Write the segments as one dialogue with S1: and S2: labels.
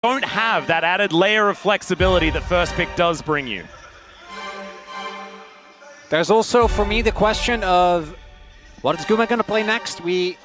S1: don't have that added layer of flexibility that first pick does bring you.
S2: There's also, for me, the question of what is Guma going to play next? We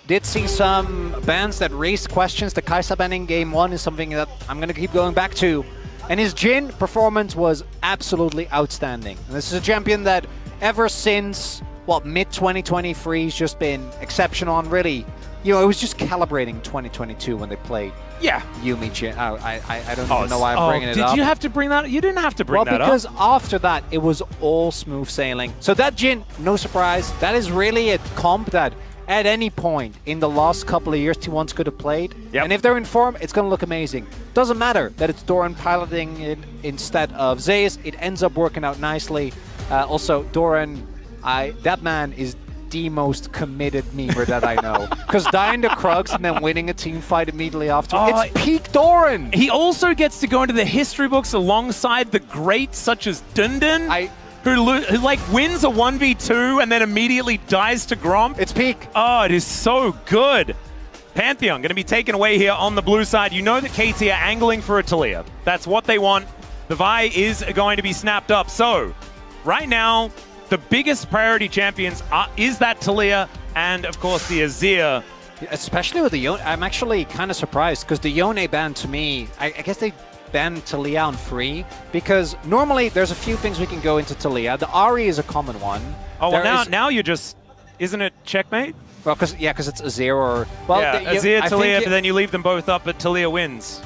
S2: did see some bans that raised questions. The Kai'Sa ban in Game 1 is something that I'm going to keep going back to. And his Jhin performance was absolutely outstanding. And this is a champion that ever since, mid-2023, he's just been exceptional and really, it was just calibrating 2022 when they played.
S1: Yeah.
S2: Yuumi Jhin. I don't even know why I'm bringing it up.
S1: Did you have to bring that? You didn't have to bring that up.
S2: Well, because after that, it was all smooth sailing. So that Jhin, no surprise, that is really a comp that at any point in the last couple of years, T1s could have played.
S1: Yep.
S2: And if they're in form, it's going to look amazing. Doesn't matter that it's Doran piloting it instead of Zayas. It ends up working out nicely. Also, Doran, that man is the most committed memer that I know. Because dying to Krugs and then winning a team fight immediately after, it's peak Doran!
S1: He also gets to go into the history books alongside the greats such as Dundun, who wins a 1v2 and then immediately dies to Gromp.
S2: It's peak.
S1: Oh, it is so good. Pantheon going to be taken away here on the blue side. You know that KT are angling for a Taliyah. That's what they want. The Vi is going to be snapped up. So, right now, the biggest priority champions is that Taliyah and, of course, the Azir.
S2: Especially with the Yone. I'm actually kind of surprised because the Yone ban to me, I guess they banned Taliyah on free because normally there's a few things we can go into Taliyah. The Ahri is a common one.
S1: Oh, well, now you're just, isn't it checkmate?
S2: Well, because it's Azir or... Well,
S1: yeah, Azir, Taliyah, but then you leave them both up, but Taliyah wins.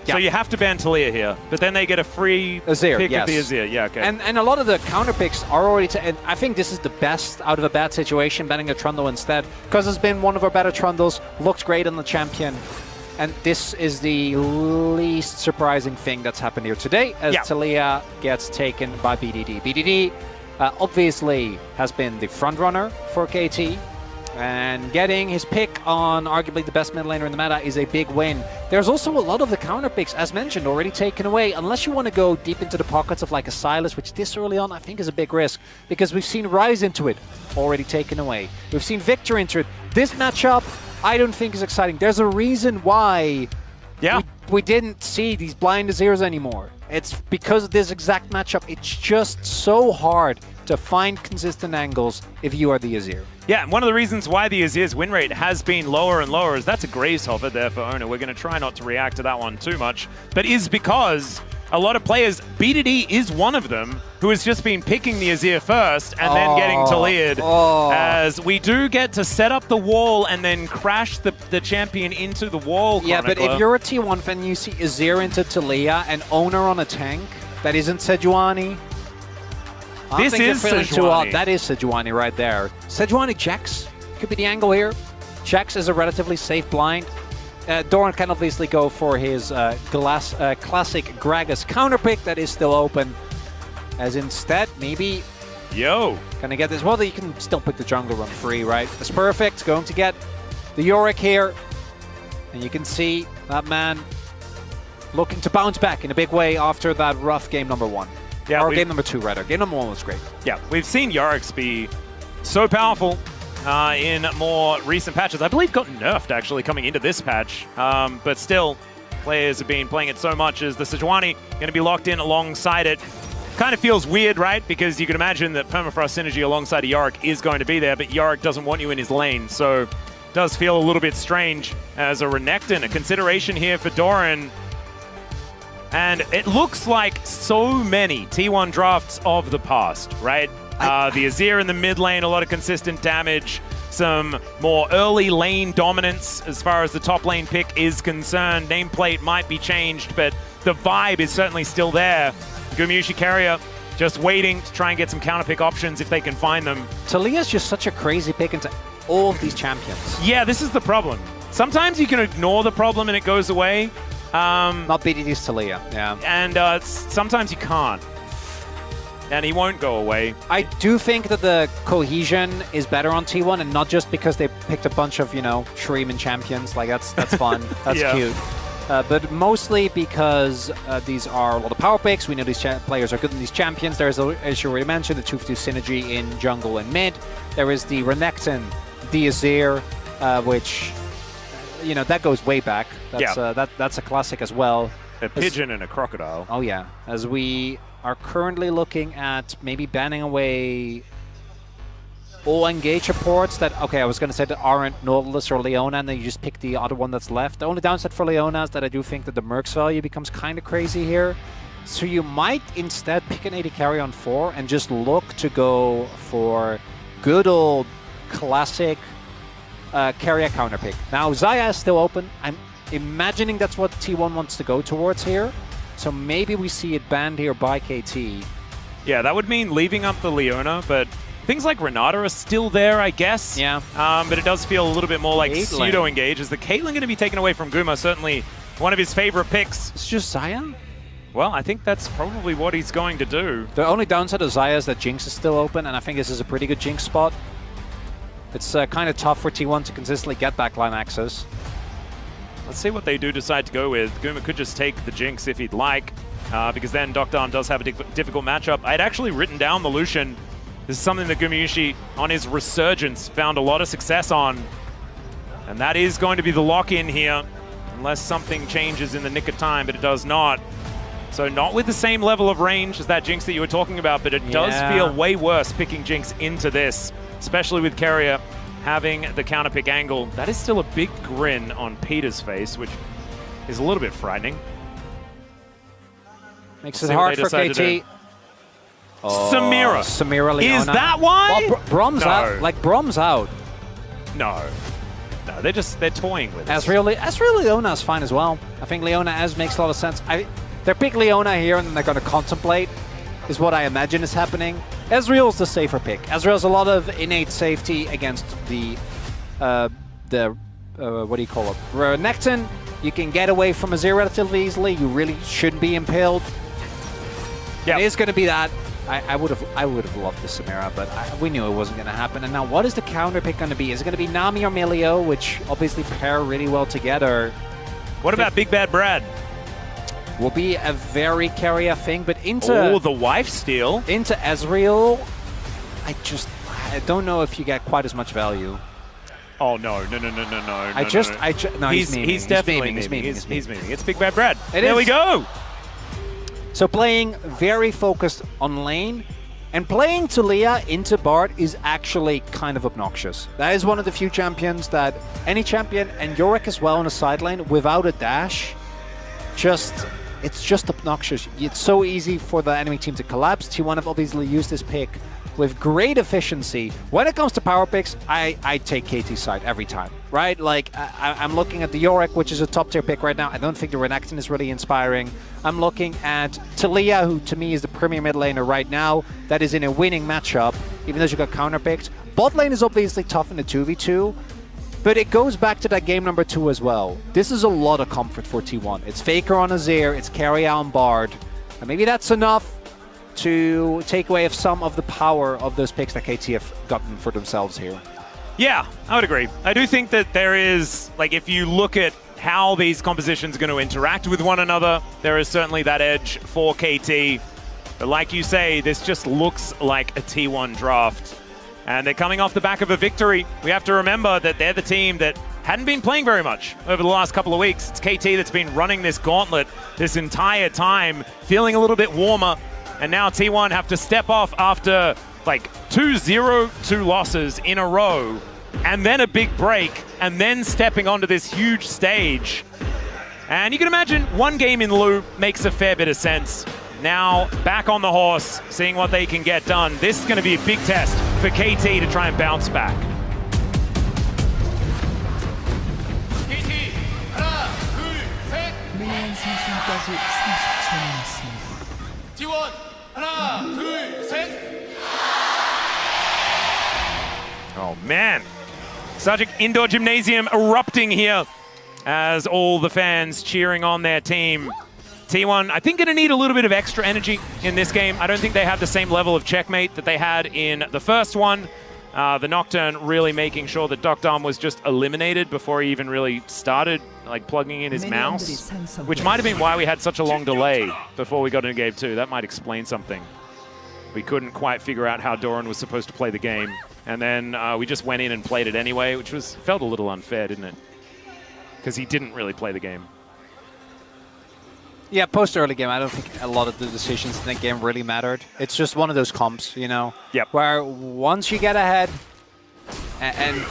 S1: Yeah. So you have to ban Taliyah here, but then they get a free
S2: Azir,
S1: pick
S2: yes.
S1: of the Azir. Yeah, okay.
S2: And a lot of the counter picks are already... and I think this is the best out of a bad situation, banning a Trundle instead, because it's been one of our better Trundles, looked great on the champion. And this is the least surprising thing that's happened here today, as Taliyah gets taken by BDD. BDD obviously has been the front runner for KT. And getting his pick on arguably the best mid laner in the meta is a big win. There's also a lot of the counter picks, as mentioned, already taken away. Unless you want to go deep into the pockets of like a Sylas, which this early on I think is a big risk. Because we've seen Ryze into it, already taken away. We've seen Victor into it. This matchup, I don't think is exciting. There's a reason why we didn't see these blind Azirs anymore. It's because of this exact matchup. It's just so hard to find consistent angles if you are the Azir.
S1: Yeah, and one of the reasons why the Azir's win rate has been lower and lower is that's a Graves hover there for Oner. We're going to try not to react to that one too much, but is because a lot of players, BDD is one of them, who has just been picking the Azir first and then getting Taliyah'd, as we do get to set up the wall and then crash the champion into the wall.
S2: Yeah, but if you're a T1 fan, you see Azir into Taliyah and Oner on a tank that isn't Sejuani.
S1: This is Sejuani.
S2: That is Sejuani right there. Sejuani checks. Could be the angle here. Checks is a relatively safe blind. Doran can obviously go for his classic Gragas counter pick that is still open. As instead, maybe... Gonna get this. Well, you can still pick the jungle run free, right? That's perfect. Going to get the Yorick here. And you can see that man looking to bounce back in a big way after that rough game number 1. Yeah, or game number 2, rather. Game number 1 was great.
S1: Yeah, we've seen Yorick be so powerful in more recent patches. I believe got nerfed, actually, coming into this patch. But still, players have been playing it so much as the Sejuani going to be locked in alongside it. Kind of feels weird, right? Because you can imagine that Permafrost synergy alongside a Yorick is going to be there, but Yorick doesn't want you in his lane. So it does feel a little bit strange as a Renekton. A consideration here for Doran. And it looks like so many T1 drafts of the past, right? The Azir in the mid lane, a lot of consistent damage, some more early lane dominance as far as the top lane pick is concerned. Nameplate might be changed, but the vibe is certainly still there. Gumayusi Carrier just waiting to try and get some counter pick options if they can find them.
S2: Taliyah's just such a crazy pick into all of these champions.
S1: Yeah, this is the problem. Sometimes you can ignore the problem and it goes away.
S2: Not BDD's Taliyah, yeah.
S1: And sometimes you can't. And he won't go away.
S2: I do think that the cohesion is better on T1, and not just because they picked a bunch of, Shreeman champions. Like, that's fun. That's cute. But mostly because these are a lot of power picks. We know these players are good in these champions. There's, as you already mentioned, the 2v2 synergy in jungle and mid. There is the Renekton, the Azir, which you know, that goes way back. That's,
S1: yeah.
S2: That's a classic as well.
S1: A pigeon and a crocodile.
S2: Oh yeah, as we are currently looking at maybe banning away all engage supports that, okay, I was going to say that aren't Nautilus or Leona, and then you just pick the other one that's left. The only downside for Leona is that I do think that the Mercs value becomes kind of crazy here. So you might instead pick an AD carry on 4 and just look to go for good old classic Keria counter pick. Now Xayah is still open. I'm imagining that's what T1 wants to go towards here. So maybe we see it banned here by KT.
S1: Yeah, that would mean leaving up the Leona, but things like Renata are still there, I guess.
S2: Yeah.
S1: But it does feel a little bit more like pseudo-engage. Is the Caitlyn going to be taken away from Guma? Certainly one of his favorite picks.
S2: It's just Xayah?
S1: Well, I think that's probably what he's going to do.
S2: The only downside of Xayah is that Jinx is still open, and I think this is a pretty good Jinx spot. It's kind of tough for T1 to consistently get backline access.
S1: Let's see what they do decide to go with. Guma could just take the Jinx if he'd like, because then Dr. does have a difficult matchup. I'd actually written down the Lucian. This is something that Gumayusi, on his resurgence, found a lot of success on. And that is going to be the lock-in here, unless something changes in the nick of time, but it does not. So not with the same level of range as that Jinx that you were talking about, but it does feel way worse picking Jinx into this, especially with Keria having the counter pick angle. That is still a big grin on Peter's face, which is a little bit frightening.
S2: Makes it hard for KT.
S1: Oh, Samira Leona. Is that why?
S2: Well, Brom's out. Like, Brom's out.
S1: No, they're toying with it.
S2: Ezreal Leona is fine as well. I think Leona Ez makes a lot of sense. They pick Leona here and then they're going to contemplate, is what I imagine is happening. Ezreal's the safer pick. Ezreal's a lot of innate safety against the what do you call it? Renekton. You can get away from Azir relatively easily. You really shouldn't be impaled. Yeah, it is going to be that. I would have loved the Samira, but we knew it wasn't going to happen. And now, what is the counter pick going to be? Is it going to be Nami or Melio, which obviously pair really well together?
S1: What about Big Bad Brad?
S2: Will be a very Keria thing, but into
S1: the wife steal
S2: into Ezreal, I don't know if you get quite as much value.
S1: Oh no! He's definitely memeing. It's Big Bad Brad. There we go.
S2: So playing very focused on lane, and playing Talia into Bard is actually kind of obnoxious. That is one of the few champions that any champion, and Yorick as well on the side lane, without a dash, it's just obnoxious. It's so easy for the enemy team to collapse. T1 have obviously used this pick with great efficiency. When it comes to power picks, I take KT's side every time, right? Like, I'm looking at the Yorick, which is a top tier pick right now. I don't think the Renekton is really inspiring. I'm looking at Talia, who to me is the premier mid laner right now, that is in a winning matchup, even though she got counter picked. Bot lane is obviously tough in the 2v2, but it goes back to that game number 2 as well. This is a lot of comfort for T1. It's Faker on Azir, it's Keria on Bard, and maybe that's enough to take away some of the power of those picks that KT have gotten for themselves here.
S1: Yeah, I would agree. I do think that there is, like, if you look at how these compositions are going to interact with one another, there is certainly that edge for KT. But like you say, this just looks like a T1 draft. And they're coming off the back of a victory. We have to remember that they're the team that hadn't been playing very much over the last couple of weeks. It's KT that's been running this gauntlet this entire time, feeling a little bit warmer. And now T1 have to step off after like 2-0-2 losses in a row, and then a big break, and then stepping onto this huge stage. And you can imagine one game in lieu makes a fair bit of sense. Now back on the horse, seeing what they can get done. This is going to be a big test for KT to try and bounce back. Oh man, Sajik Indoor Gymnasium erupting here as all the fans cheering on their team. T1, I think, going to need a little bit of extra energy in this game. I don't think they have the same level of checkmate that they had in the first one. The Nocturne really making sure that Dr. was just eliminated before he even really started like plugging in his mouse, which might have been why we had such a long delay before we got into game 2. That might explain something. We couldn't quite figure out how Doran was supposed to play the game. And then we just went in and played it anyway, which felt a little unfair, didn't it? because he didn't really play the game.
S2: Yeah, post-early game, I don't think a lot of the decisions in that game really mattered. It's just one of those comps, you know?
S1: Yep.
S2: Where once you get ahead, and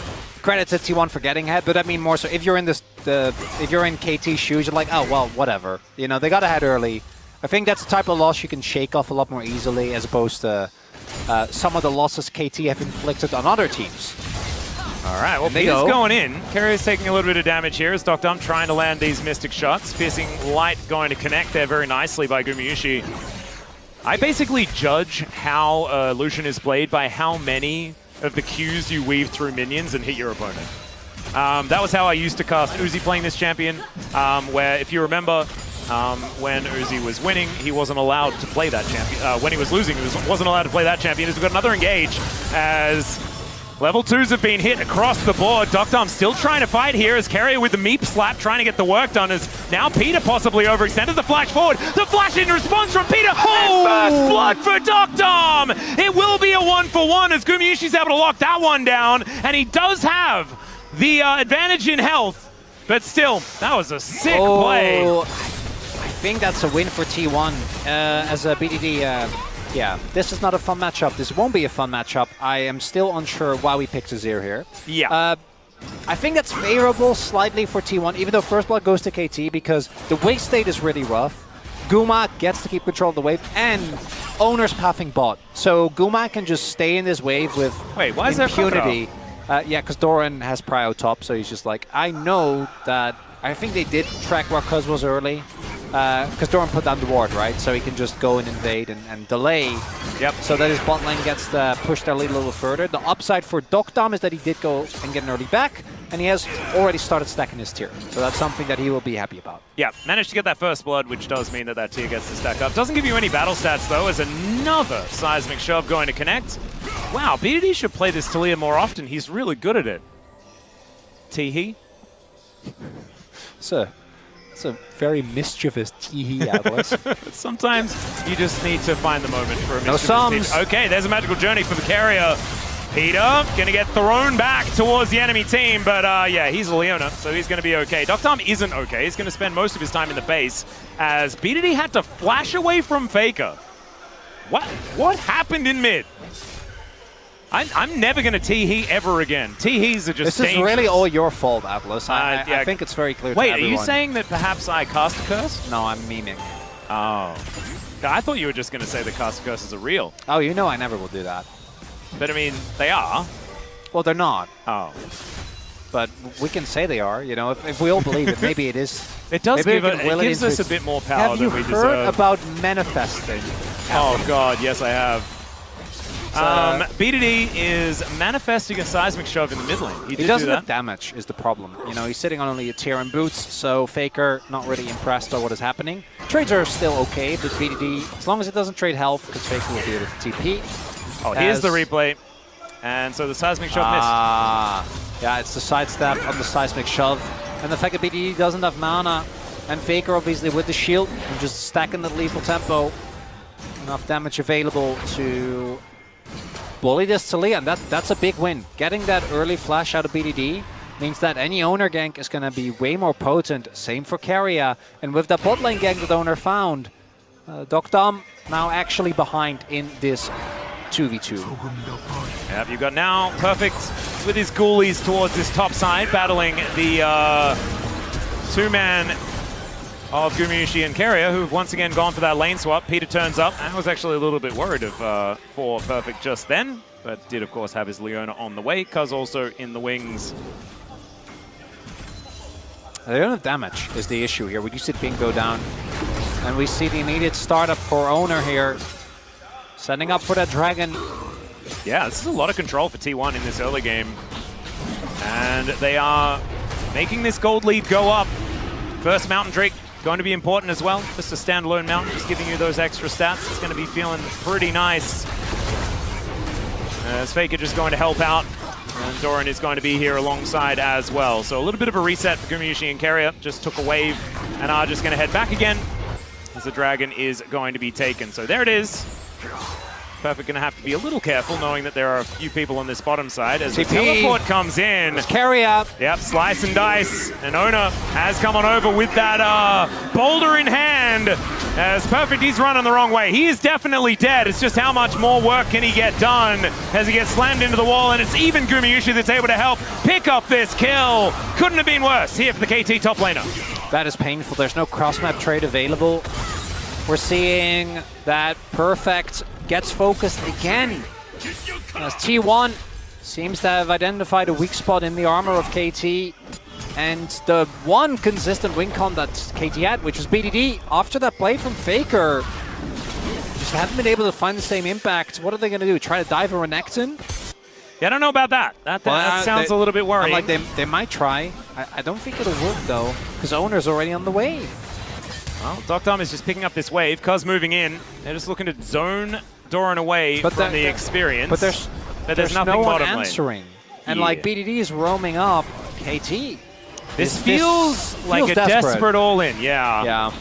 S2: credit to T1 for getting ahead, but I mean more so if you're in if you're in KT's shoes, you're like, oh, well, whatever. You know, they got ahead early. I think that's the type of loss you can shake off a lot more easily as opposed to some of the losses KT have inflicted on other teams.
S1: All right, well, Peter's going in. Keria taking a little bit of damage here as Dr. trying to land these Mystic shots. Piercing Light going to connect there very nicely by Gumayusi. I basically judge how Lucian is played by how many of the Qs you weave through minions and hit your opponent. That was how I used to cast Uzi playing this champion, where if you remember, when Uzi was winning, he wasn't allowed to play that champion. When he was losing, he wasn't allowed to play that champion. As we've got another engage as level 2s have been hit across the board. Dr. still trying to fight here as Keria with the meep slap trying to get the work done as now Peter possibly overextended the flash forward. The flash in response from Peter. Oh! And first blood for Dr. It will be a 1-for-1 as Gumayusi's able to lock that one down. And he does have the advantage in health. But still, that was a sick play.
S2: I think that's a win for T1 as a BDD. Yeah, this is not a fun matchup. This won't be a fun matchup. I am still unsure why we picked Azir here.
S1: Yeah.
S2: I think that's favorable slightly for T1, even though First Blood goes to KT because the wave state is really rough. Guma gets to keep control of the wave, and Oner's pathing bot. So Guma can just stay in this wave with impunity. Yeah, because Doran has prio top, so he's just like, I know that. I think they did track where Cuz was early. Because Doran put down the ward, right? So he can just go and invade and delay.
S1: Yep.
S2: So that his bot lane gets to push their lead a little further. The upside for Dr. is that he did go and get an early back, and he has already started stacking his tier. So that's something that he will be happy about.
S1: Yeah, managed to get that first blood, which does mean that tier gets to stack up. Doesn't give you any battle stats, though, as another seismic shove going to connect. Wow, BDD should play this Talia more often. He's really good at it. Teehee?
S2: So. It's a very mischievous tee Atlas.
S1: Sometimes you just need to find the moment for a mischievous
S2: sums.
S1: Okay, there's a magical journey for the Keria. Peter gonna get thrown back towards the enemy team, but yeah, he's a Leona, so he's gonna be okay. Dr. isn't okay. He's gonna spend most of his time in the base as BDD had to flash away from Faker. What happened in mid? I'm never going to Teehee ever again. Teehees are just
S2: This is really all your fault, Atlas. I think it's very clear to everyone.
S1: Wait, are you saying that perhaps I cast a curse?
S2: No, I'm memeing.
S1: Oh. I thought you were just going to say that cast curses are real.
S2: Oh, you know I never will do that.
S1: But I mean, they are.
S2: Well, they're not.
S1: Oh.
S2: But we can say they are, you know, if we all believe it, maybe it is.
S1: It does give us a bit more power than we deserve.
S2: Have you heard about manifesting?
S1: Oh god, yes I have. BDD is manifesting a seismic shove in the mid lane.
S2: He doesn't have damage is the problem. You know, he's sitting on only a tier and boots, so Faker not really impressed by what is happening. Trades are still okay, but BDD, as long as it doesn't trade health, because Faker will be able to TP.
S1: Oh, here's the replay. And so the seismic shove missed.
S2: Yeah, it's the sidestep on the seismic shove. And the fact that BDD doesn't have mana, and Faker obviously with the shield, and just stacking the lethal tempo. Enough damage available to bully this Talia, and that's a big win. Getting that early flash out of BDD means that any Oner gank is going to be way more potent. Same for Keria. And with that bot lane gank that Oner found, Dr. now actually behind in this 2v2.
S1: Yep, you've got now Perfect with his ghoulies towards this top side, battling the two-man of Gumayusi and Keria, who've once again gone for that lane swap. Peter turns up. I was actually a little bit worried for Perfect just then, but did of course have his Leona on the way. Cuz also in the wings.
S2: They don't have damage is the issue here. We do see the ping go down, and we see the immediate startup for Oner here, setting up for that dragon.
S1: Yeah, this is a lot of control for T1 in this early game, and they are making this gold lead go up. First Mountain Drake going to be important as well. Just a standalone mountain, just giving you those extra stats. It's going to be feeling pretty nice. As Faker just going to help out, and Doran is going to be here alongside as well. So a little bit of a reset for Gumayusi and Keria. Just took a wave and are just going to head back again as the dragon is going to be taken. So there it is. Perfect going to have to be a little careful, knowing that there are a few people on this bottom side. As the
S2: TP.
S1: teleport comes in.
S2: Keria.
S1: Yep, slice and dice. And Oner has come on over with that boulder in hand. As Perfect, he's running the wrong way. He is definitely dead. It's just how much more work can he get done as he gets slammed into the wall. And it's even Gumayusi that's able to help pick up this kill. Couldn't have been worse here for the KT top laner.
S2: That is painful. There's no cross-map trade available. We're seeing that Perfect gets focused again. As T1 seems to have identified a weak spot in the armor of KT. And the one consistent win con that KT had, which was BDD, after that play from Faker, just haven't been able to find the same impact. What are they going to do? Try to dive a Renekton?
S1: Yeah, I don't know about that. That sounds a little bit worrying.
S2: I'm like, they might try. I don't think it'll work, though, because Oner's already on the way.
S1: Well, Dr. is just picking up this wave. Cuz moving in. They're just looking to zone Doran away from the experience.
S2: But there's
S1: nothing
S2: no one
S1: bottom
S2: answering.
S1: lane.
S2: And like BDD is roaming up KT.
S1: This feels like a desperate all-in. Yeah.
S2: Yeah.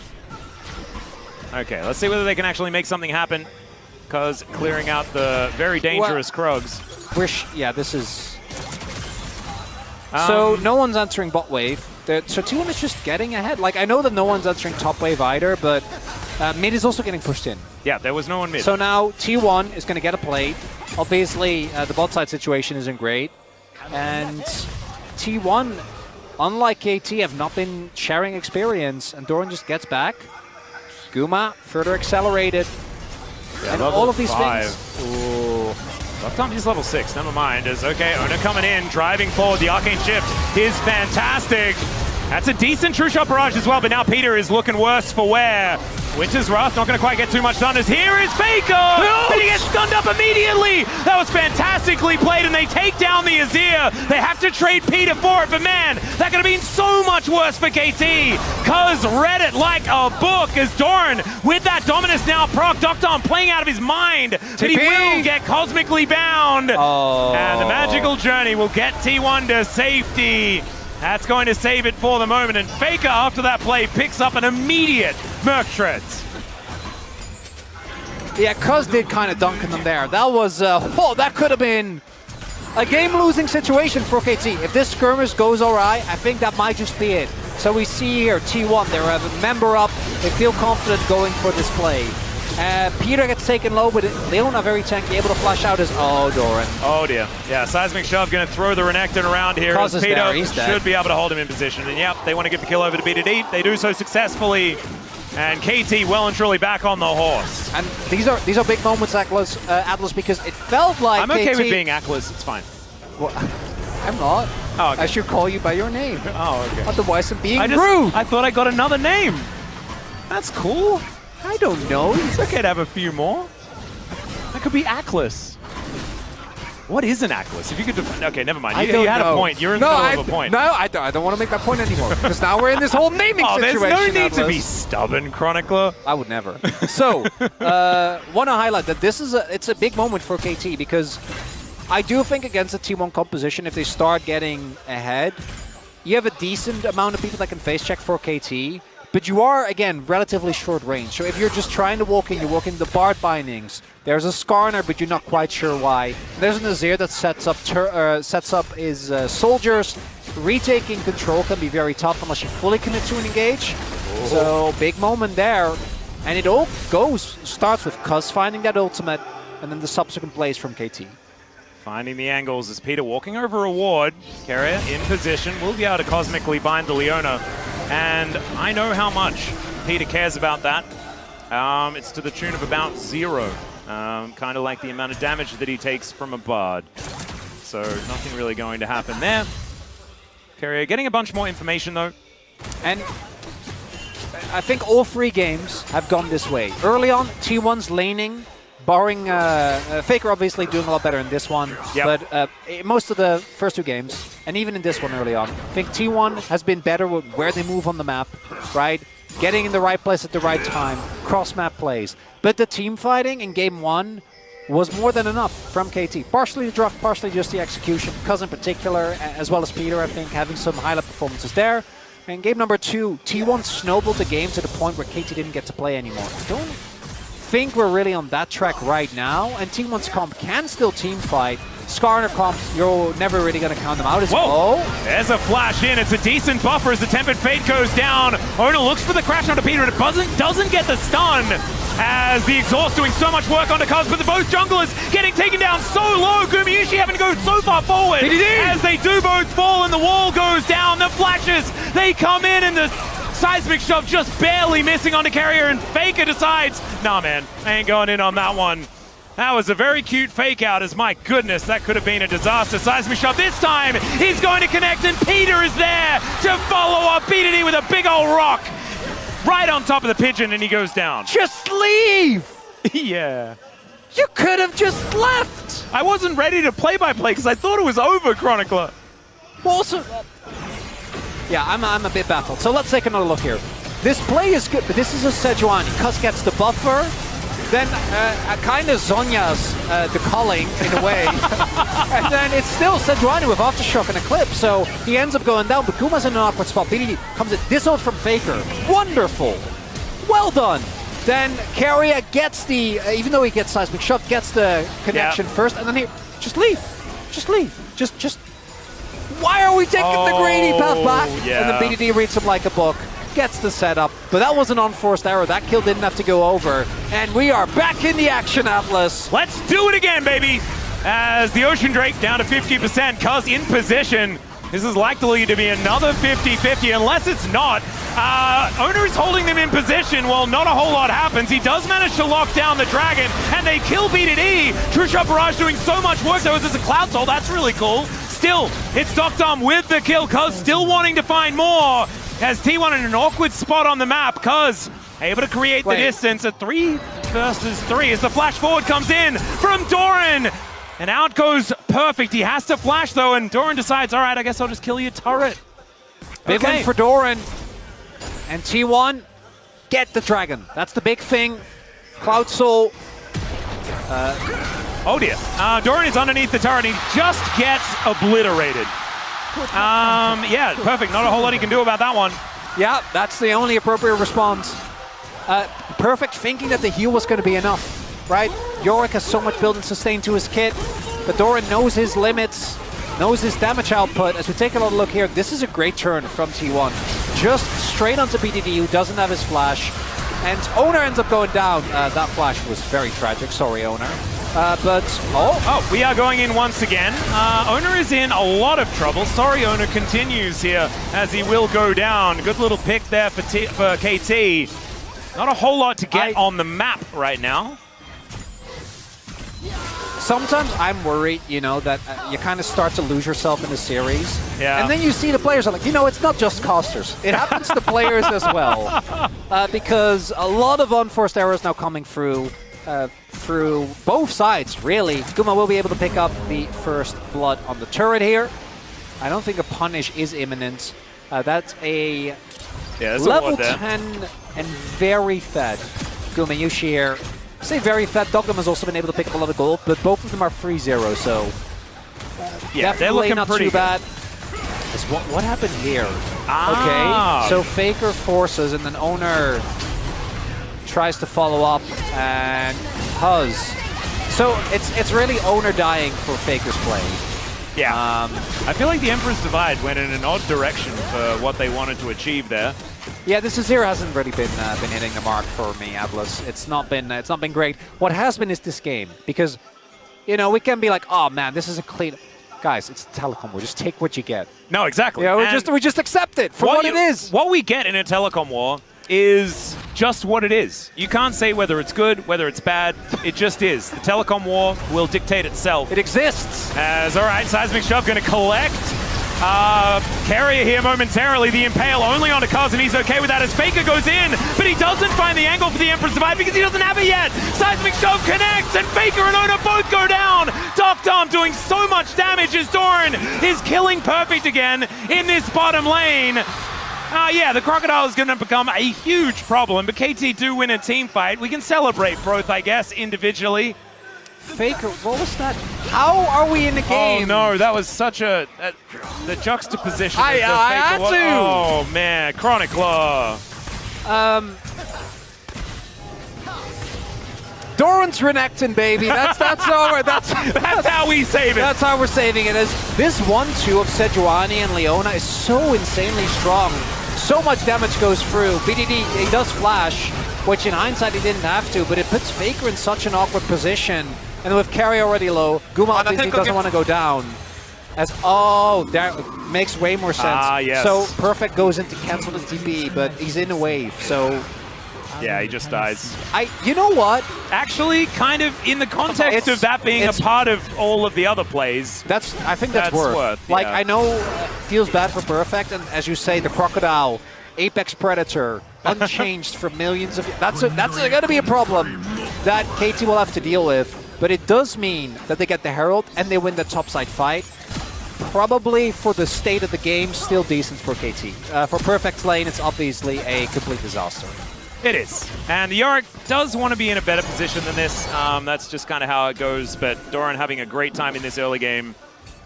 S1: Okay, let's see whether they can actually make something happen. Cuz clearing out the very dangerous Krugs.
S2: Yeah, this is... So no one's answering bot wave. So T1 is just getting ahead. Like, I know that no one's answering top wave either, but mid is also getting pushed in.
S1: Yeah, there was no one mid.
S2: So now T1 is going to get a plate. Obviously, the bot side situation isn't great. And T1, unlike KT, have not been sharing experience. And Doran just gets back. Guma further accelerated.
S1: Yeah,
S2: and all of these things.
S1: Ooh. He's level 6, never mind. Okay, Oner coming in, driving forward. The Arcane Shift is fantastic. That's a decent True Shot barrage as well, but now Peter is looking worse for wear. Winter's Wrath not going to quite get too much done as here is Faker! But he gets stunned up immediately! That was fantastically played, and they take down the Azir. They have to trade Peter for it, but man, that could have been so much worse for KT. Cuz read it like a book as Doran, with that Dominus now proc, Docton playing out of his mind, that he will get cosmically bound. And the magical journey will get T1 to safety. That's going to save it for the moment, and Faker, after that play, picks up an immediate Merc Shreds.
S2: Yeah, Cuz did kind of dunk on them there. That was, that could have been a game-losing situation for KT. If this skirmish goes awry, I think that might just be it. So we see here T1, they're a member up, they feel confident going for this play. Peter gets taken low, but Leona very tanky, able to flash out as Doran.
S1: Oh dear. Yeah, Seismic Shove going to throw the Renekton around here. As Peter should be able to hold him in position. And yep, they want to get the kill over to BDD. They do so successfully. And KT well and truly back on the horse.
S2: And these are big moments, Atlas, because it felt like
S1: I'm okay with being Atlas, it's fine.
S2: Well, I'm not.
S1: Oh, okay.
S2: I should call you by your name.
S1: Oh, okay.
S2: Otherwise I'm being rude.
S1: I thought I got another name. That's cool.
S2: I don't know.
S1: It's okay to have a few more. That could be Atlas. What is an Atlas? If you could define... Okay, never mind. You had a point. You're in the middle of a point.
S2: No, I don't want to make my point anymore. Because now we're in this whole naming situation.
S1: There's no need to be stubborn, Chronicler.
S2: I would never. So, want to highlight that it's a big moment for KT because I do think against the T1 composition, if they start getting ahead, you have a decent amount of people that can face check for KT. But you are, again, relatively short range. So if you're just trying to walk in, you're walking the Bard bindings. There's a Skarner, but you're not quite sure why. There's an Azir that sets up his soldiers. Retaking control can be very tough unless you fully commit to an engage. Oh. So big moment there. And it all starts with Cuz finding that ultimate, and then the subsequent plays from KT.
S1: Finding the angles as Peter walking over a ward. Keria in position, will be able to cosmically bind the Leona. And I know how much Peter cares about that. It's to the tune of about 0. Kind of like the amount of damage that he takes from a Bard. So nothing really going to happen there. Keria getting a bunch more information though.
S2: And I think all 3 games have gone this way. Early on, T1's laning, barring Faker obviously doing a lot better in this one. Yep. But most of the first 2 games, and even in this one early on, I think T1 has been better with where they move on the map, right? Getting in the right place at the right time, cross-map plays. But the team fighting in Game 1 was more than enough from KT. Partially the draft, partially just the execution. Cuz in particular, as well as Peter, I think, having some highlight performances there. And game number 2, T1 snowballed the game to the point where KT didn't get to play anymore. I don't think we're really on that track right now, and T1's comp can still team fight. Skarner comp, you're never really going to count them out as well.
S1: Whoa! There's a flash in. It's a decent buffer as the Tempered Fate goes down. Oner looks for the crash onto Peter, but it doesn't get the stun. As the exhaust doing so much work onto Cuz, but both junglers getting taken down so low. Gumayusi having to go so far forward. As they do both fall and the wall goes down. The flashes, they come in and the seismic shove just barely missing onto Keria, and Faker decides, nah man, I ain't going in on that one. That was a very cute fake out, as my goodness, that could have been a disaster. Seismic shot this time, he's going to connect, and Peter is there to follow up BDD with a big old rock right on top of the pigeon, and he goes down.
S2: Just leave!
S1: Yeah.
S2: You could have just left!
S1: I wasn't ready to play-by-play because I thought it was over, Chronicler.
S2: Also, yeah, I'm a bit baffled. So let's take another look here. This play is good, but this is a Sejuani. Cuz gets the buffer, then kind of Zonya's the culling in a way. And then it's still Sejuani with Aftershock and a clip, so he ends up going down, but Guma's in an awkward spot. BDD comes in, this ult from Faker. Wonderful! Well done! Then Keria gets the, even though he gets Seismic Shot, gets the connection first, and then he, just leave. Just leave. Just, why are we taking the greedy path back?
S1: Yeah.
S2: And then BDD reads him like a book. Gets the setup, but that was an unforced error. That kill didn't have to go over, and we are back in the action, Atlas.
S1: Let's do it again, baby! As the Ocean Drake down to 50%, Cuz in position. This is likely to be another 50-50, unless it's not. Oner is holding them in position while not a whole lot happens. He does manage to lock down the dragon, and they kill BDD. True Shot Barrage doing so much work, though, as it's a Cloud Soul. That's really cool. Still, it's Doctom with the kill. Cuz still wanting to find more. Has T1 in an awkward spot on the map. Cuz able to create the distance at 3 versus 3 as the flash forward comes in from Doran. And out goes Perfect. He has to flash though, and Doran decides, all right, I guess I'll just kill your turret.
S2: Big win for Doran. And T1 get the dragon. That's the big thing. Cloud Soul.
S1: Oh dear. Doran is underneath the turret. He just gets obliterated. Yeah, Perfect. Not a whole lot he can do about that one.
S2: Yeah, that's the only appropriate response. Perfect thinking that the heal was going to be enough, right? Yorick has so much build and sustain to his kit, but Doran knows his limits, knows his damage output. As we take a little look here, this is a great turn from T1. Just straight onto BDD, who doesn't have his flash. And Oner ends up going down. That flash was very tragic. Sorry, Oner. Oh,
S1: we are going in once again. Oner is in a lot of trouble. Sorry, Oner continues here as he will go down. Good little pick there for KT. Not a whole lot to get on the map right now.
S2: Sometimes I'm worried, you know, that you kind of start to lose yourself in the series.
S1: Yeah.
S2: And then you see the players are like, you know, it's not just casters. It happens to players as well. Because a lot of unforced errors now coming through both sides, really. Guma will be able to pick up the first blood on the turret here. I don't think a punish is imminent. That's a level 10 and very fed Gumayusi here. I say very fed. Dogdom has also been able to pick up a lot of gold, but both of them are 3-0, so
S1: yeah, they're looking
S2: not
S1: pretty
S2: too bad. What happened here? Okay, so Faker forces, and then Oner tries to follow up, and Huz. So it's really Oner dying for Faker's play.
S1: Yeah. I feel like the Emperor's Divide went in an odd direction for what they wanted to achieve there.
S2: Yeah, this is here hasn't really been hitting the mark for me, Atlas. It's not been great. What has been is this game, because you know we can be like, oh man, this is a clean. Guys, it's telecom. We'll just take what you get.
S1: No, exactly.
S2: Yeah, we just accept it for what it is.
S1: What we get in a telecom war is just what it is. You can't say whether it's good, whether it's bad. It just is. The telecom war will dictate itself.
S2: It exists.
S1: As, all right, Seismic Shove going to collect. Keria here momentarily. The Impale only onto Cuz, and he's okay with that as Faker goes in, but he doesn't find the angle for the Emperor's Divide because he doesn't have it yet. Seismic Shove connects, and Faker and Oner both go down. Doctom doing so much damage as Doran is killing Perfect again in this bottom lane. Yeah, the Crocodile is going to become a huge problem, but KT do win a team fight. We can celebrate both, I guess, individually.
S2: Faker, what was that? How are we in the game?
S1: Oh no, that was such a the juxtaposition.
S2: I had to.
S1: Oh man, Chronicler.
S2: Doran's Renekton, baby. That's
S1: how we save it.
S2: That's how we're saving it. As this 1-2 of Sejuani and Leona is so insanely strong. So much damage goes through. BDD, he does flash, which in hindsight he didn't have to, but it puts Faker in such an awkward position. And with Carry already low, Guma obviously doesn't want to go down. As that makes way more sense.
S1: Yes.
S2: So Perfect goes in to cancel the TP, but he's in a wave, so.
S1: Yeah, he just dies.
S2: You know what?
S1: Actually, kind of in the context of that being a part of all of the other plays.
S2: I think that's worth. Like, I know it feels bad for Perfect, and as you say, the Crocodile, Apex Predator, unchanged for millions of years. That's going to be a problem that KT will have to deal with. But it does mean that they get the Herald and they win the topside fight. Probably for the state of the game, still decent for KT. For Perfect's lane, it's obviously a complete disaster.
S1: It is. And Yorick does want to be in a better position than this. That's just kind of how it goes. But Doran having a great time in this early game.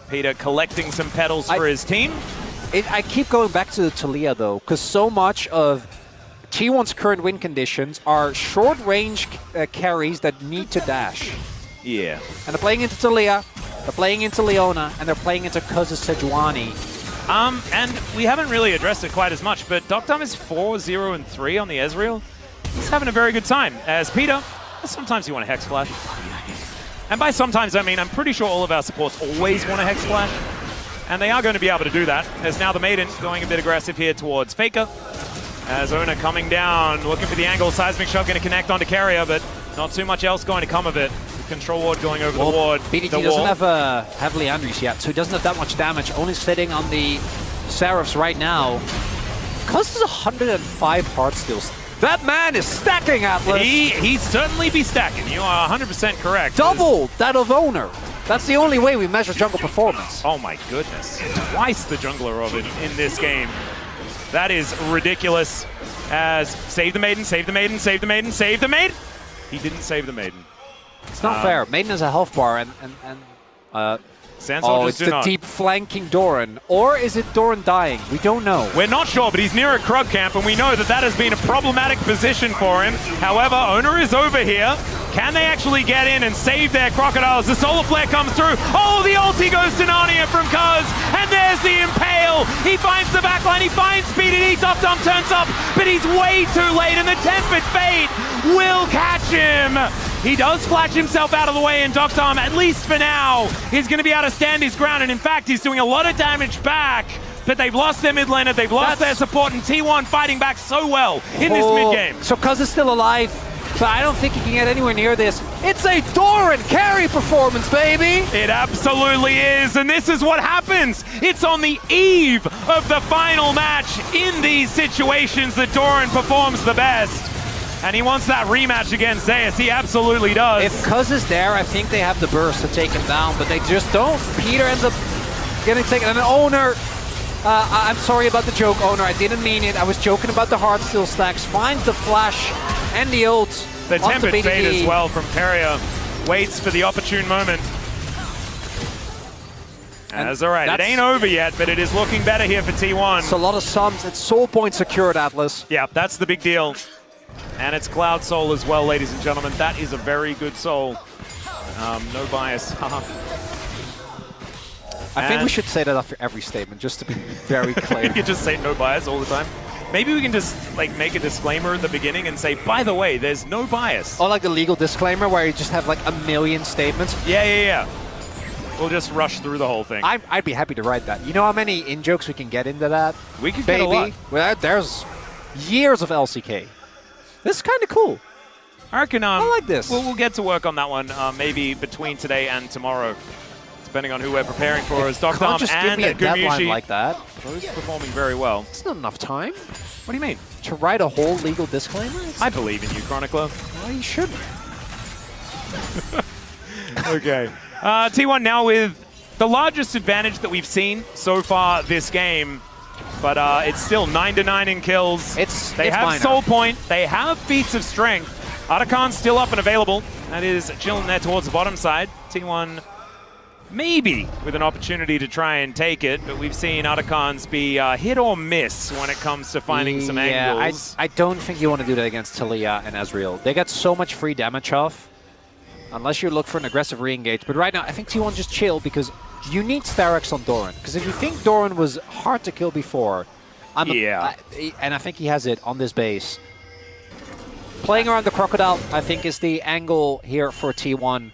S1: Peter collecting some petals for his team.
S2: I keep going back to the Taliyah, though, because so much of T1's current win conditions are short-range carries that need to dash.
S1: Yeah.
S2: And they're playing into Taliyah, they're playing into Leona, and they're playing into Kuz's Sejuani.
S1: And we haven't really addressed it quite as much, but Doctum is 4-0-3 on the Ezreal. He's having a very good time. As Peter, sometimes you want a Hex Flash. And by sometimes, I mean I'm pretty sure all of our supports always want a Hex Flash. And they are going to be able to do that. As now the Maiden going a bit aggressive here towards Faker. As Oner coming down, looking for the angle. Seismic Shot going to connect onto Keria, but not too much else going to come of it. Control ward going over the ward.
S2: BDT doesn't have Leandris yet, so he doesn't have that much damage. Only sitting on the Seraphs right now. Cuz is 105 heart steals. That man is stacking, Atlas.
S1: He'd certainly be stacking. You are 100% correct.
S2: Double that of Oner. That's the only way we measure jungle performance.
S1: Oh my goodness. Twice the jungler of it in this game. That is ridiculous. As save the Maiden, save the Maiden, save the Maiden, save the Maiden. He didn't save the Maiden.
S2: It's not fair. Maiden has a health bar and it's the deep flanking Doran. Or is it Doran dying? We don't know.
S1: We're not sure, but he's near a Krug camp, and we know that that has been a problematic position for him. However, Oner is over here. Can they actually get in and save their Crocodiles? The Solar Flare comes through. Oh, the ulti goes to Narnia from Kuz. And there's the Impale. He finds the backline. He finds BDD. Dum turns up, but he's way too late, and the Tempered Fate will catch him. He does flash himself out of the way, and Doctom, at least for now, is going to be able to stand his ground. And in fact, he's doing a lot of damage back. But they've lost their mid laner, they've lost their support, and T1 fighting back so well in this mid game.
S2: So Kuz is still alive, but I don't think he can get anywhere near this. It's a Doran carry performance, baby!
S1: It absolutely is, and this is what happens. It's on the eve of the final match. In these situations that Doran performs the best. And he wants that rematch against Zeus. He absolutely does.
S2: If Kuz is there, I think they have the burst to take him down, but they just don't. Peter ends up getting taken. And an Oner, I'm sorry about the joke, Oner. I didn't mean it. I was joking about the hard steal stacks. Finds the flash and the ult.
S1: The Tempered Fate as well from Keria. Waits for the opportune moment. That's all right. It ain't over yet, but it is looking better here for T1.
S2: It's a lot of sums. It's soul point secured, Atlas.
S1: Yeah, that's the big deal. And it's Cloud Soul as well, ladies and gentlemen. That is a very good soul. No bias.
S2: I think we should say that after every statement, just to be very clear.
S1: You could just say no bias all the time. Maybe we can just like make a disclaimer at the beginning and say, by the way, there's no bias.
S2: Or like the legal disclaimer where you just have like a million statements.
S1: Yeah. We'll just rush through the whole thing.
S2: I'd be happy to write that. You know how many in-jokes we can get into that?
S1: We can get a lot.
S2: Well, there's years of LCK. This is kind of cool.
S1: I reckon
S2: I like this.
S1: We'll get to work on that one maybe between today and tomorrow, depending on who we're preparing for. As Doctom and
S2: Gumayusi like that.
S1: Both performing very well.
S2: It's not enough time.
S1: What do you mean?
S2: To write a whole legal disclaimer?
S1: I believe in you, Chronicler.
S2: Well, you should.
S1: Okay. T1 now with the largest advantage that we've seen so far this game. But it's still 9-9 in kills. They have
S2: minor.
S1: Soul Point. They have Feats of Strength. Arakan's still up and available. That is chilling there towards the bottom side. T1 maybe with an opportunity to try and take it, but we've seen Atakans be hit or miss when it comes to finding some angles.
S2: I don't think you want to do that against Taliyah and Ezreal. They get so much free damage off unless you look for an aggressive re-engage. But right now, I think T1 just chill because you need Starex on Doran. Because if you think Doran was hard to kill before, and I think he has it on this base. Playing around the Crocodile, I think, is the angle here for T1.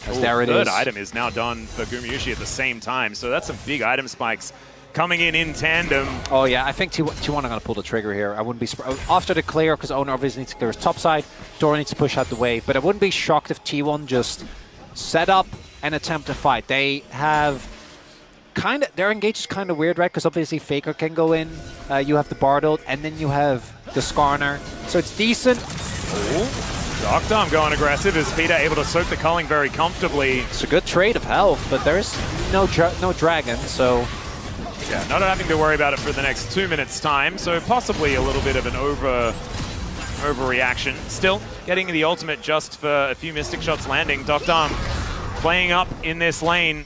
S2: As there it is.
S1: Third item is now done for Gumayusi at the same time, so that's some big item spikes coming in tandem.
S2: Oh yeah, I think T1 are going to pull the trigger here. I wouldn't be surprised. After the clear, because Oner obviously needs to clear his top side, Doran needs to push out the wave, but I wouldn't be shocked if T1 just set up and attempt to fight. They have kind of, their engage is kind of weird, right? Because obviously Faker can go in, you have the Bardold, and then you have the Skarner. So it's decent.
S1: Doctor going aggressive. Is Peter able to soak the culling very comfortably?
S2: It's a good trade of health, but there's no dragon, so...
S1: Yeah, not having to worry about it for the next 2 minutes' time, so possibly a little bit of an overreaction. Still, getting the ultimate just for a few Mystic shots landing. Doctor playing up in this lane.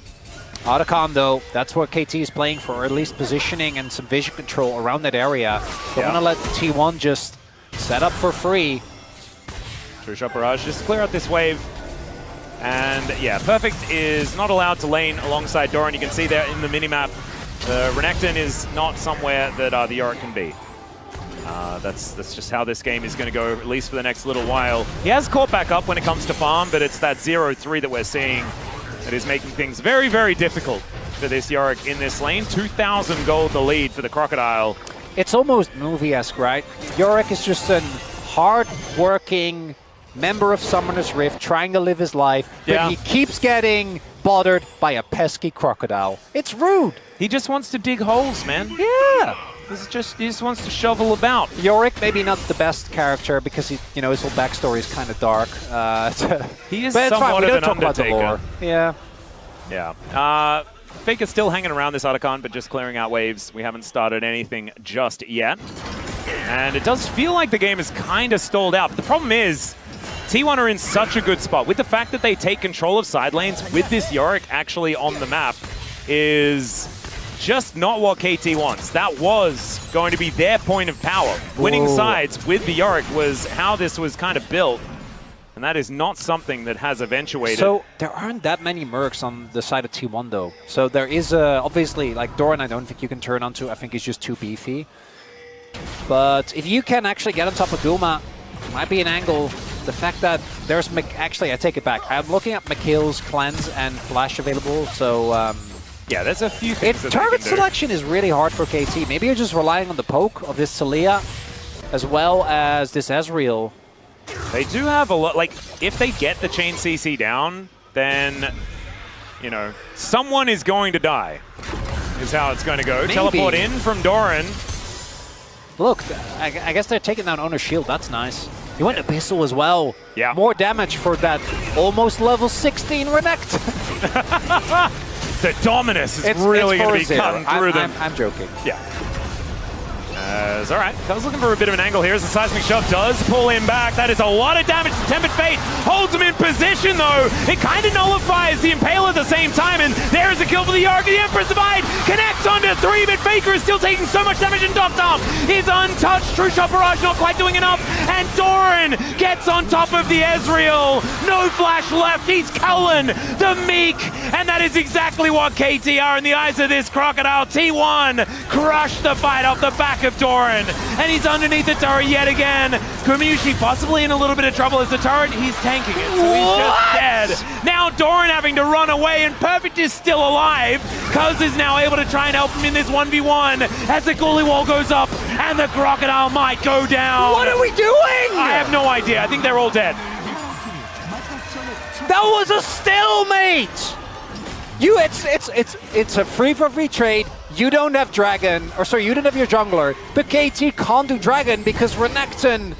S2: Otacon, though, that's what KT is playing for, or at least positioning and some vision control around that area. They want to let T1 just set up for free.
S1: True Shot Barrage just to clear out this wave. And yeah, Perfect is not allowed to lane alongside Doran. You can see there in the minimap, the Renekton is not somewhere that the Yorick can be. That's just how this game is going to go, at least for the next little while. He has caught back up when it comes to farm, but it's that 0-3 that we're seeing that is making things very, very difficult for this Yorick in this lane. 2,000 gold the lead for the Crocodile.
S2: It's almost movie-esque, right? Yorick is just a hard-working member of Summoner's Rift trying to live his life, but he keeps getting bothered by a pesky crocodile. It's rude.
S1: He just wants to dig holes, man.
S2: Yeah.
S1: He just wants to shovel about.
S2: Yorick, maybe not the best character because he, his whole backstory is kind of dark.
S1: He is
S2: but
S1: somewhat
S2: we
S1: of
S2: don't
S1: an
S2: talk about the
S1: undertaker.
S2: lore. Yeah.
S1: Yeah. Faker's still hanging around this Otacon, but just clearing out waves. We haven't started anything just yet. And it does feel like the game is kind of stalled out. But the problem is, T1 are in such a good spot. With the fact that they take control of side lanes with this Yorick actually on the map is just not what KT wants. That was going to be their point of power. Winning sides with the Yorick was how this was kind of built. And that is not something that has eventuated.
S2: So there aren't that many mercs on the side of T1 though. So there is obviously, like Doran, I don't think you can turn onto. I think he's just too beefy. But if you can actually get on top of Guma, it might be an angle. The fact that there's actually, I take it back. I'm looking at McKill's cleanse and flash available. So
S1: yeah, there's a few things that
S2: target selection is really hard for KT. Maybe you're just relying on the poke of this Talia as well as this Ezreal.
S1: They do have a lot, like, if they get the chain CC down, then, someone is going to die, is how it's going to go. Maybe. Teleport in from Doran.
S2: Look, I guess they're taking down Oner's shield. That's nice. He went Abyssal as well.
S1: Yeah.
S2: More damage for that almost level 16 Renekton.
S1: The Dominus is really going to be cutting through them.
S2: I'm joking.
S1: Yeah. All right, I was looking for a bit of an angle here as the Seismic Shove does pull him back. That is a lot of damage to Tempered Fate. Holds him in position, though. It kind of nullifies the Impale at the same time, and there's a kill for the Yorick. The Emperor's Divide connects onto 3, but Faker is still taking so much damage, and Doctor is untouched. True Shot Barrage not quite doing enough, and Doran gets on top of the Ezreal. No flash left. He's culling the Meek, and that is exactly what KT are in the eyes of this Crocodile. T1 crushed the fight off the back of Doran, and he's underneath the turret yet again. Gumayusi possibly in a little bit of trouble as the turret, he's tanking it, so he's just dead. Now Doran having to run away, and Perfect is still alive. Cuz is now able to try and help him in this 1v1 as the Ghoulie Wall goes up, and the Crocodile might go down.
S2: What are we doing?
S1: I have no idea. I think they're all dead.
S2: That was a stalemate! It's a free-for-free trade. You don't have Dragon, or sorry, you don't have your jungler, but KT can't do Dragon because Renekton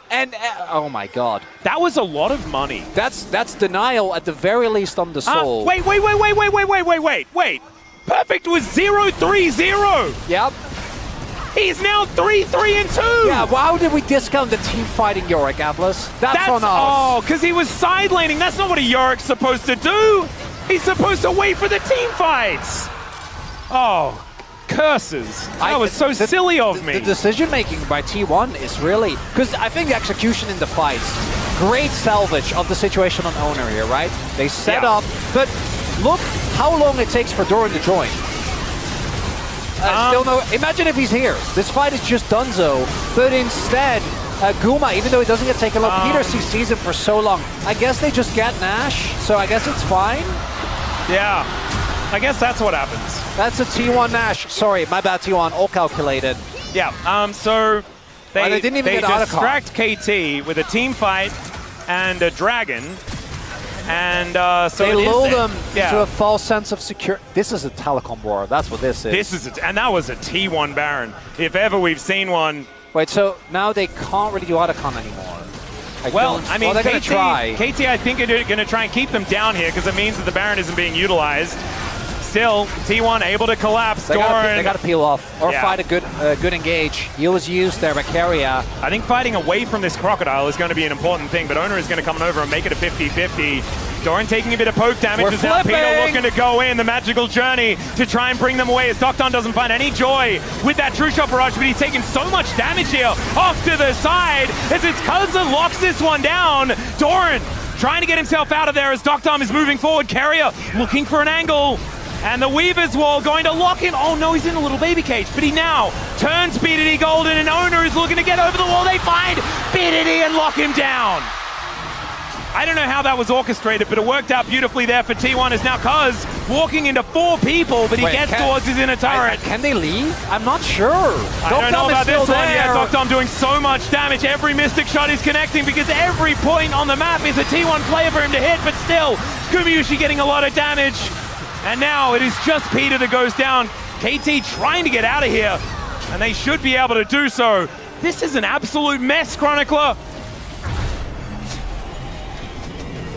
S2: and oh my god.
S1: That was a lot of money.
S2: That's denial at the very least on the soul.
S1: Wait. Perfect was 0-3-0.
S2: Yep.
S1: He's now 3-3-2.
S2: Yeah, how did we discount the team fighting Yorick, Atlas? That's on us.
S1: Oh, because he was side laning. That's not what a Yorick's supposed to do. He's supposed to wait for the team fights. Oh, curses. That was so silly of me.
S2: The decision-making by T1 is really... Because I think the execution in the fights great salvage of the situation on Oner here, right? They set up, but look how long it takes for Doran to join. Still no. Imagine if he's here. This fight is just donezo, but instead, Guma, even though he doesn't get taken low, Peter sees him for so long. I guess they just get Nash, so I guess it's fine.
S1: Yeah, I guess that's what happens.
S2: That's a T1 Nash. Sorry, my bad, T1. All calculated.
S1: Yeah. So they
S2: didn't even get
S1: distract KT with a team fight and a dragon, and so
S2: they lull them
S1: yeah.
S2: to a false sense of security. This is a telecom war. That's what this is.
S1: This is, and that was a T1 Baron, if ever we've seen one.
S2: Wait, so now they can't really do Otacon anymore.
S1: Well, I mean,
S2: they're going to try.
S1: KT, I think, are going to try and keep them down here because it means that the Baron isn't being utilized. Still, T1 able to collapse.
S2: They got to peel off or fight a good engage. He was used there by Keria.
S1: I think fighting away from this Crocodile is going to be an important thing, but Oner is going to come over and make it a 50-50. Doran taking a bit of poke damage as now Peter looking to go in the magical journey to try and bring them away as Docton doesn't find any joy with that True Shot barrage, but he's taking so much damage here off to the side as it's Kaza locks this one down. Doran trying to get himself out of there as Docton is moving forward. Keria looking for an angle. And the Weaver's Wall going to lock in. Oh no, he's in a little baby cage, but he now turns BDD golden and Oner is looking to get over the wall. They find BDD and lock him down. I don't know how that was orchestrated, but it worked out beautifully there for T1 as now Kuz walking into 4 people, but he gets towards his inner turret.
S2: Can they leave? I'm not sure.
S1: I don't know about this one. Yeah, Docton doing so much damage. Every Mystic Shot is connecting because every point on the map is a T1 player for him to hit, but still, Gumayusi getting a lot of damage. And now it is just Peter that goes down. KT trying to get out of here, and they should be able to do so. This is an absolute mess, Chronicler.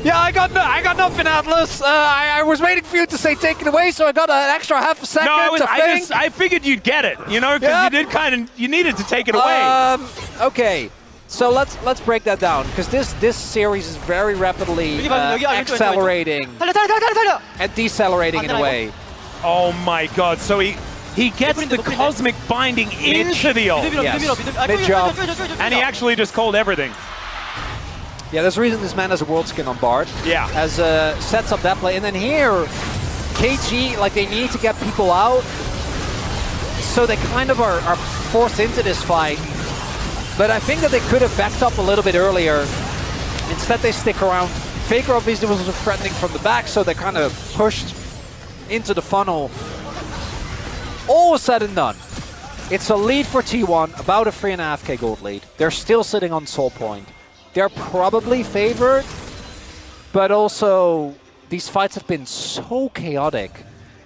S2: Yeah, I got nothing, Atlas. I was waiting for you to say take it away, so I got an extra half a second to think.
S1: I figured you'd get it, you know, because you needed to take it away.
S2: Okay, so let's break that down because this series is very rapidly accelerating and decelerating in a way.
S1: Oh my God! So he gets the cosmic binding into the ult.
S2: Yes. Mid-jump.
S1: And he actually just called everything.
S2: Yeah, there's a reason this man has a world skin on Bard.
S1: Yeah.
S2: As sets up that play. And then here, KT, like they need to get people out. So they kind of are forced into this fight. But I think that they could have backed up a little bit earlier. Instead they stick around. Faker obviously was threatening from the back, so they kind of pushed into the funnel. All said and done. It's a lead for T1, about a 3.5k gold lead. They're still sitting on Soul Point. They're probably favored, but also these fights have been so chaotic.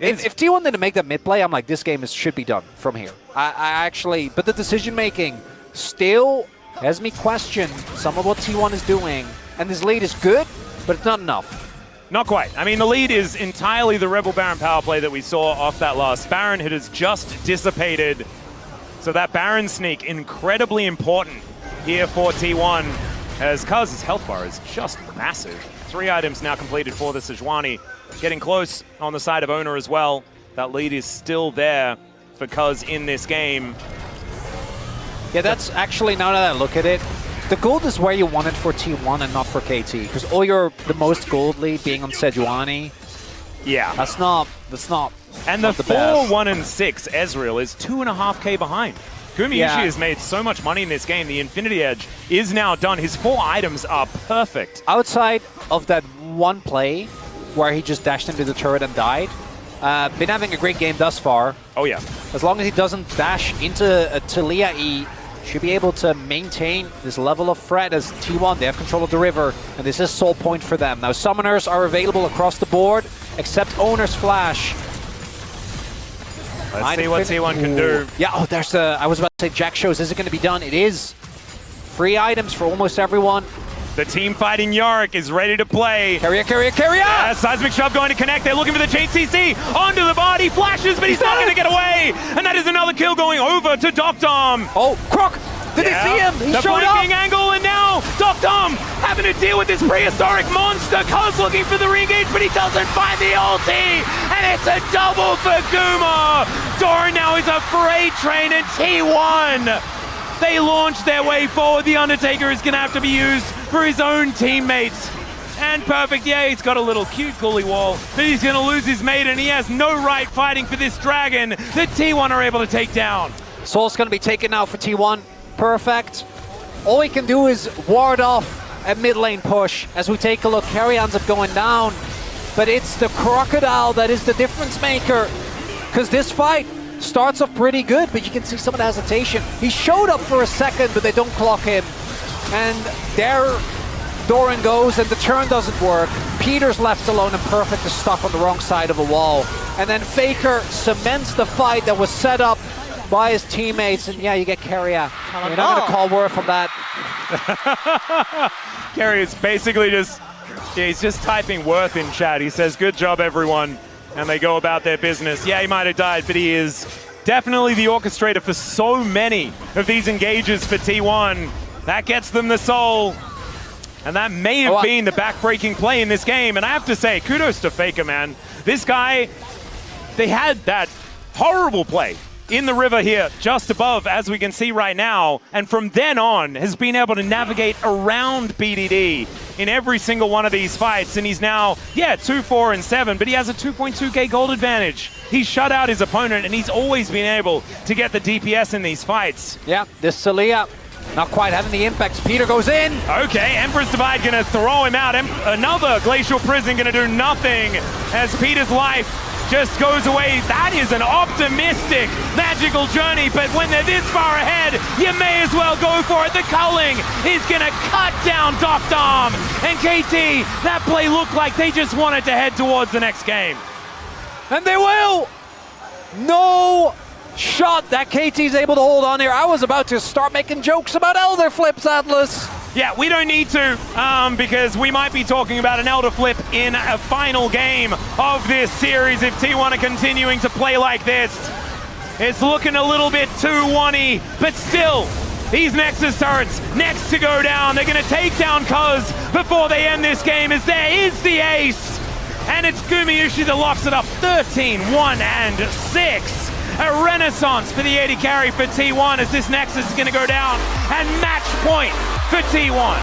S2: If T1 didn't make that mid play, I'm like, this game should be done from here. I actually, but the decision making still has me question some of what T1 is doing. And this lead is good, but it's not enough.
S1: Not quite. I mean, the lead is entirely the Rebel Baron power play that we saw off that last Baron. It has just dissipated. So that Baron sneak, incredibly important here for T1. As Kuz's health bar is just massive. 3 items now completed for the Sejuani. Getting close on the side of Oner as well. That lead is still there for Kuz in this game.
S2: Yeah, that's actually, now that I look at it, the gold is where you want it for T1 and not for KT. Because the most gold lead being on Sejuani.
S1: Yeah.
S2: That's not
S1: And the 4, 1, and 6 Ezreal is 2.5k behind. Gumayusi has made so much money in this game. The Infinity Edge is now done. His 4 items are perfect.
S2: Outside of that one play where he just dashed into the turret and died, been having a great game thus far.
S1: Oh yeah.
S2: As long as he doesn't dash into a Talia E, should be able to maintain this level of threat as T1. They have control of the river, and this is Soul Point for them. Now summoners are available across the board, except Oner's Flash.
S1: Let's see what T1 can do.
S2: Yeah, oh, there's I was about to say Jack shows. Is it going to be done? It is. 3 items for almost everyone.
S1: The team fighting Yorick is ready to play.
S2: Keria!
S1: Yeah, seismic shove going to connect. They're looking for the chain CC onto the body. Flashes, but he's not going to get away. And that is another kill going over to Docton.
S2: Oh, Croc! Did they see him? He showed up!
S1: The angle, and now Docton having to deal with this prehistoric monster. Kuz looking for the re-engage, but he doesn't find the ulti. And it's a double for Guma. Doran now is a freight train, and T1 They launch their way forward. The Undertaker is going to have to be used for his own teammates. And perfect, yeah, he's got a little cute gully wall, but he's going to lose his mate, and he has no right fighting for this dragon that T1 are able to take down.
S2: Soul's going to be taken now for T1. Perfect. All he can do is ward off a mid lane push. As we take a look, Keria ends up going down, but it's the Crocodile that is the difference maker, because this fight starts off pretty good, but you can see some of the hesitation. He showed up for a second, but they don't clock him. And there Doran goes, and the turn doesn't work. Peter's left alone, and Perfect is stuck on the wrong side of a wall. And then Faker cements the fight that was set up by his teammates, and yeah, you get Keria. You're not going to call Worth from that.
S1: Keria is basically just, he's just typing Worth in chat. He says, good job, everyone. And they go about their business. Yeah, he might have died, but he is definitely the orchestrator for so many of these engages for T1. That gets them the soul. And that may have been the back-breaking play in this game. And I have to say, kudos to Faker, man. This guy, they had that horrible play in the river here, just above, as we can see right now. And from then on, has been able to navigate around BDD in every single one of these fights. And he's now, yeah, 2-4-7, but he has a 2.2k gold advantage. He's shut out his opponent, and he's always been able to get the DPS in these fights.
S2: Yeah, this Celia not quite having the impacts. Peter goes in.
S1: Okay, Emperor's Divide gonna throw him out. Another Glacial Prison gonna do nothing as Peter's life just goes away. That is an optimistic, magical journey, but when they're this far ahead, you may as well go for it. The culling is gonna cut down Dom, and KT, that play looked like they just wanted to head towards the next game.
S2: And they will! No shot that KT's able to hold on here. I was about to start making jokes about Elder Flips, Atlas.
S1: Yeah, we don't need to, because we might be talking about an Elder Flip in a final game of this series if T1 are continuing to play like this. It's looking a little bit too one-y, but still, these Nexus turrets next to go down. They're going to take down Cuz before they end this game, as there is the ace. And it's Gumayusi that locks it up 13-1-6. A renaissance for the AD carry for T1 as this Nexus is going to go down, and match point for T1.